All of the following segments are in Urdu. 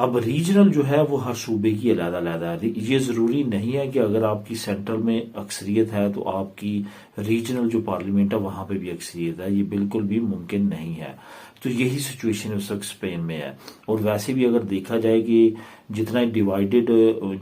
اب ریجنل جو ہے وہ ہر صوبے کی علیحدہ علیحدہ ہے. یہ ضروری نہیں ہے کہ اگر آپ کی سینٹرل میں اکثریت ہے تو آپ کی ریجنل جو پارلیمنٹ ہے وہاں پہ بھی اکثریت ہے. یہ بالکل بھی ممکن نہیں ہے. تو یہی سچویشن اس وقت اسپین میں ہے. اور ویسے بھی اگر دیکھا جائے کہ جتنا ڈیوائیڈڈ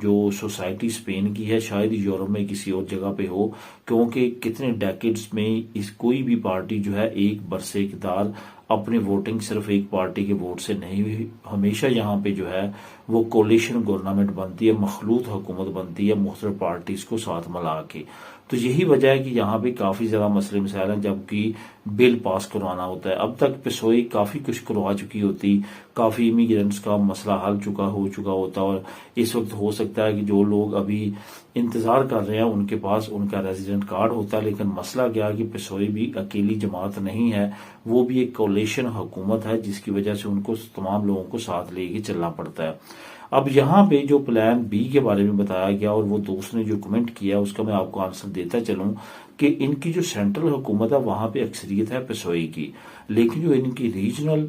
جو سوسائٹی اسپین کی ہے شاید یورپ میں کسی اور جگہ پہ ہو، کیونکہ کتنے ڈیکیڈز میں کوئی بھی پارٹی جو ہے ایک برس اقتدار اپنی ووٹنگ صرف ایک پارٹی کے ووٹ سے نہیں ہوئی. ہمیشہ یہاں پہ جو ہے وہ کولیشن گورنمنٹ بنتی ہے، مخلوط حکومت بنتی ہے مختلف پارٹیز کو ساتھ ملا کے. تو یہی وجہ ہے کہ یہاں پہ کافی زیادہ مسئلے مسائل ہیں جبکہ بل پاس کروانا ہوتا ہے. اب تک پسوئی کافی کچھ کروا چکی ہوتی، کافی امیگرینٹس کا مسئلہ حل ہو چکا ہوتا، اور اس وقت ہو سکتا ہے کہ جو لوگ ابھی انتظار کر رہے ہیں ان کے پاس ان کا ریزیڈنٹ کارڈ ہوتا ہے. لیکن مسئلہ کیا کہ پسوئی بھی اکیلی جماعت نہیں ہے، وہ بھی ایک کولیشن حکومت ہے جس کی وجہ سے ان کو تمام لوگوں کو ساتھ لے کے چلنا پڑتا ہے. اب یہاں پہ جو پلان بی کے بارے میں بتایا گیا اور وہ دوست نے جو کمنٹ کیا اس کا میں آپ کو آنسر دیتا چلوں کہ ان کی جو سینٹرل حکومت ہے وہاں پہ اکثریت ہے پسوئی کی، لیکن جو ان کی ریجنل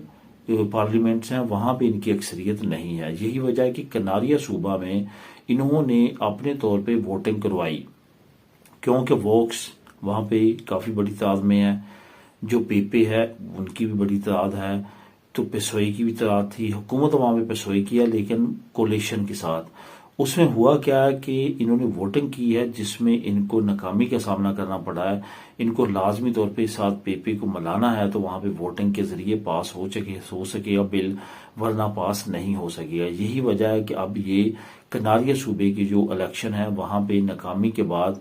پارلیمنٹس ہیں وہاں پہ ان کی اکثریت نہیں ہے. یہی وجہ ہے کہ کناریا صوبہ میں انہوں نے اپنے طور پہ ووٹنگ کروائی، کیونکہ ووکس وہاں پہ کافی بڑی تعداد میں ہے، جو پیپے ہے ان کی بھی بڑی تعداد ہے، تو پسوئی کی بھی تعداد تھی. حکومت وہاں پہ پسوئی کی ہے لیکن کولیشن کے ساتھ. اس میں ہوا کیا ہے کہ انہوں نے ووٹنگ کی ہے جس میں ان کو ناکامی کا سامنا کرنا پڑا ہے. ان کو لازمی طور پہ ساتھ پیپے کو ملانا ہے تو وہاں پہ ووٹنگ کے ذریعے پاس ہو سکے گا بل، ورنہ پاس نہیں ہو سکے گا. یہی وجہ ہے کہ اب یہ کناریا صوبے کی جو الیکشن ہے وہاں پہ ناکامی کے بعد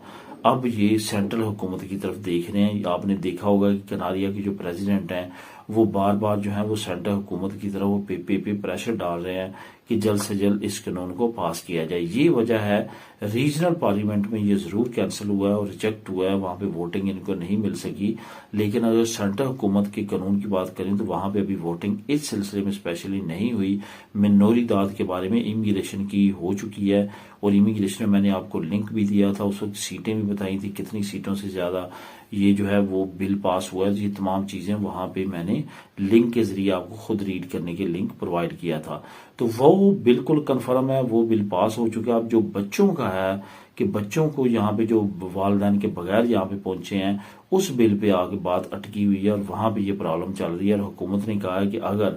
اب یہ سینٹرل حکومت کی طرف دیکھ رہے ہیں. آپ نے دیکھا ہوگا کہ کناریا کے جو پریزیڈنٹ ہیں وہ بار بار جو ہے وہ سینٹرل حکومت کی طرف وہ پے پریشر ڈال رہے ہیں کہ جلد سے جلد اس قانون کو پاس کیا جائے. یہ وجہ ہے ریجنل پارلیمنٹ میں یہ ضرور کینسل ہوا ہے اور ریجیکٹ ہوا ہے، وہاں پہ ووٹنگ ان کو نہیں مل سکی. لیکن اگر سینٹرل حکومت کے قانون کی بات کریں تو وہاں پہ ابھی ووٹنگ اس سلسلے میں اسپیشلی نہیں ہوئی. منوریداد کے بارے میں امیگریشن کی ہو چکی ہے، اور امیگریشن میں نے آپ کو لنک بھی دیا تھا، اس وقت سیٹیں بھی بتائی تھی کتنی سیٹوں سے زیادہ یہ جو ہے وہ بل پاس ہوا ہے. یہ تمام چیزیں وہاں پہ میں نے لنک کے ذریعے آپ کو خود ریڈ کرنے کے لنک پرووائڈ کیا تھا. تو وہ بالکل کنفرم ہے، وہ بل پاس ہو چکا. اب جو بچوں کا ہے کہ بچوں کو یہاں پہ جو والدین کے بغیر یہاں پہ پہنچے ہیں اس بل پہ آگے بات اٹکی ہوئی ہے اور وہاں پہ یہ پرابلم چل رہی ہے. اور حکومت نے کہا ہے کہ اگر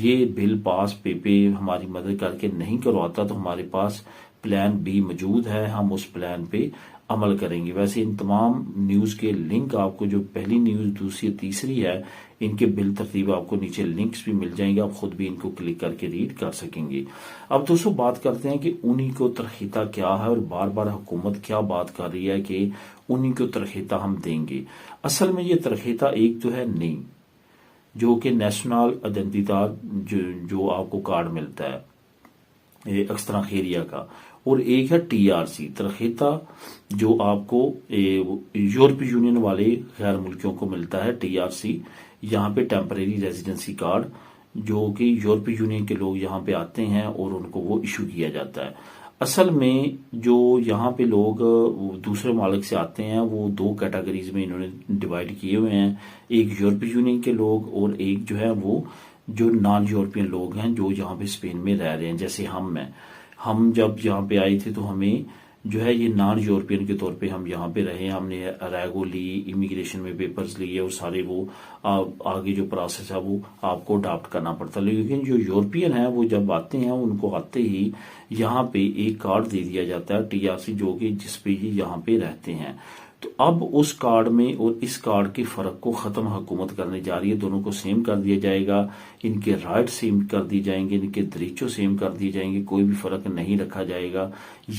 یہ بل پاس پے ہماری مدد کر کے نہیں کرواتا تو ہمارے پاس پلان بی موجود ہے، ہم اس پلان پہ عمل کریں گے. ویسے ان تمام نیوز کے لنک آپ کو جو پہلی نیوز، دوسری، تیسری ہے ان کے بل ترتیب آپ کو نیچے لنکس بھی مل جائیں گے، آپ خود بھی ان کو کلک کر کے ریڈ کر سکیں گے. اب دوستو بات کرتے ہیں کہ انہی کو ترخیتہ کیا ہے اور بار بار حکومت کیا بات کر رہی ہے کہ انہی کو ترخیتہ ہم دیں گے. اصل میں یہ ترخیتہ ایک تو ہے نیم جو کہ نیشنل آئیڈینٹیدار جو آپ کو کارڈ ملتا ہے اکسترا خیریہ کا، اور ایک ہے ٹی آر سی ترخیتہ جو آپ کو یورپی یونین والے غیر ملکیوں کو ملتا ہے. ٹی آر سی یہاں پہ ٹیمپریری ریزیڈنسی کارڈ جو کہ یورپی یونین کے لوگ یہاں پہ آتے ہیں اور ان کو وہ ایشو کیا جاتا ہے. اصل میں جو یہاں پہ لوگ دوسرے ممالک سے آتے ہیں وہ دو کیٹیگریز میں انہوں نے ڈیوائیڈ کیے ہوئے ہیں، ایک یورپی یونین کے لوگ اور ایک جو ہے وہ جو نان یورپین لوگ ہیں جو یہاں پہ اسپین میں رہ رہے ہیں. جیسے ہم جب یہاں پہ آئے تھے تو ہمیں جو ہے یہ نان یورپین کے طور پہ ہم یہاں پہ رہے، ہم نے اریگو لی، امیگریشن میں پیپرز لیے اور سارے وہ آگے جو پروسیس ہے وہ آپ کو اڈاپٹ کرنا پڑتا. لیکن جو یورپین ہیں وہ جب آتے ہیں ان کو آتے ہی یہاں پہ ایک کارڈ دے دیا جاتا ہے ٹی آر سی جو کہ جس پہ یہ یہاں پہ رہتے ہیں. تو اب اس کارڈ میں اور اس کارڈ کے فرق کو ختم حکومت کرنے جا رہی ہے، دونوں کو سیم کر دیا جائے گا، ان کے رائٹ سیم کر دی جائیں گے، ان کے دریچوں سیم کر دیے جائیں گے، کوئی بھی فرق نہیں رکھا جائے گا.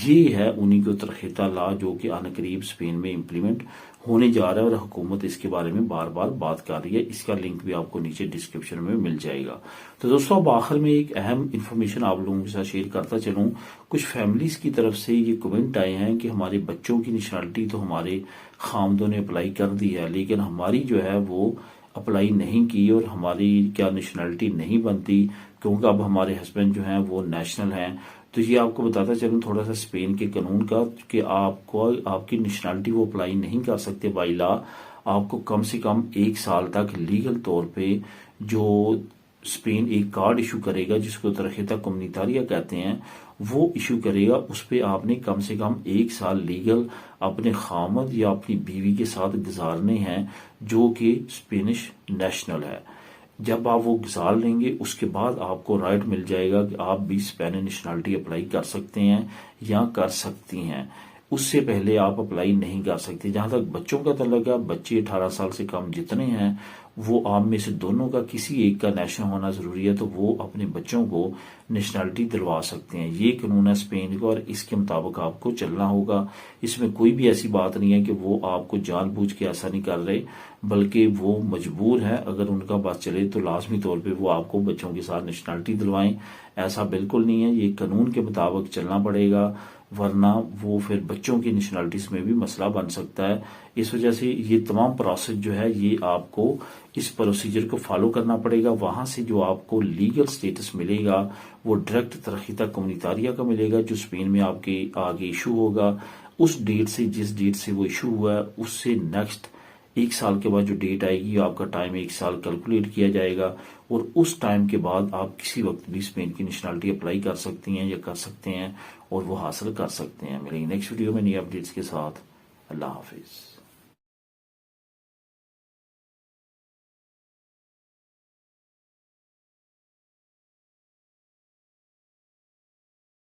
یہ ہے انہی کو ترخیتہ لا جو کہ ان قریب اسپین میں امپلیمنٹ ہونے جا رہا ہے اور حکومت اس کے بارے میں بار بار بات کر رہی ہے. اس کا لنک بھی آپ کو نیچے ڈسکرپشن میں مل جائے گا. تو دوستوں اب آخر میں ایک اہم انفارمیشن آپ لوگوں کے ساتھ شیئر کرتا چلوں. کچھ فیملیز کی طرف سے یہ کمنٹ آئے ہیں کہ ہمارے بچوں کی نیشنلٹی تو ہمارے خامدوں نے اپلائی کر دی ہے لیکن ہماری جو ہے وہ اپلائی نہیں کی اور ہماری کیا نیشنلٹی نہیں بنتی کیونکہ اب ہمارے ہسبینڈ جو ہیں وہ نیشنل ہیں. تو یہ آپ کو بتاتا چلوں تھوڑا سا اسپین کے قانون کا کہ آپ کی نیشنلٹی وہ اپلائی نہیں کر سکتے بائی لا. آپ کو کم سے کم 1 سال تک لیگل طور پہ جو اسپین ایک کارڈ ایشو کرے گا جس کو ترجیحاً کمیونٹاریہ کہتے ہیں، وہ ایشو کرے گا، اس پہ آپ نے کم سے کم 1 سال لیگل اپنے خامد یا اپنی بیوی کے ساتھ گزارنے ہیں جو کہ اسپینش نیشنل ہے۔ جب آپ وہ گزار لیں گے اس کے بعد آپ کو رائٹ مل جائے گا کہ آپ بھی اسپینش نیشنلٹی اپلائی کر سکتے ہیں یا کر سکتی ہیں۔ اس سے پہلے آپ اپلائی نہیں کر سکتے۔ جہاں تک بچوں کا تعلق ہے، بچے 18 سال سے کم جتنے ہیں وہ آپ میں سے دونوں کا کسی ایک کا نیشنل ہونا ضروری ہے، تو وہ اپنے بچوں کو نیشنلٹی دلوا سکتے ہیں۔ یہ قانون ہے اسپین کا اور اس کے مطابق آپ کو چلنا ہوگا۔ اس میں کوئی بھی ایسی بات نہیں ہے کہ وہ آپ کو جان بوجھ کے ایسا نہیں کر رہے، بلکہ وہ مجبور ہے، اگر ان کا بات چلے تو لازمی طور پہ وہ آپ کو بچوں کے ساتھ نیشنلٹی دلوائیں۔ ایسا بالکل نہیں ہے، یہ قانون کے مطابق چلنا پڑے گا، ورنہ وہ پھر بچوں کی نیشنلٹیز میں بھی مسئلہ بن سکتا ہے۔ اس وجہ سے یہ تمام پروسیس جو ہے یہ آپ کو اس پروسیجر کو فالو کرنا پڑے گا۔ وہاں سے جو آپ کو لیگل سٹیٹس ملے گا وہ ڈائریکٹ ترجیحاً کمیونٹاریہ کا ملے گا جو اسپین میں آپ کے آگے ایشو ہوگا۔ اس ڈیٹ سے، جس ڈیٹ سے وہ ایشو ہوا ہے، اس سے نیکسٹ 1 سال کے بعد جو ڈیٹ آئے گی آپ کا ٹائم 1 سال کیلکولیٹ کیا جائے گا، اور اس ٹائم کے بعد آپ کسی وقت بھی اسپین کی نیشنلٹی اپلائی کر سکتی ہیں یا کر سکتے ہیں اور وہ حاصل کر سکتے ہیں۔ ملیں گے نیکسٹ ویڈیو میں نئی اپڈیٹس کے ساتھ۔ اللہ حافظ۔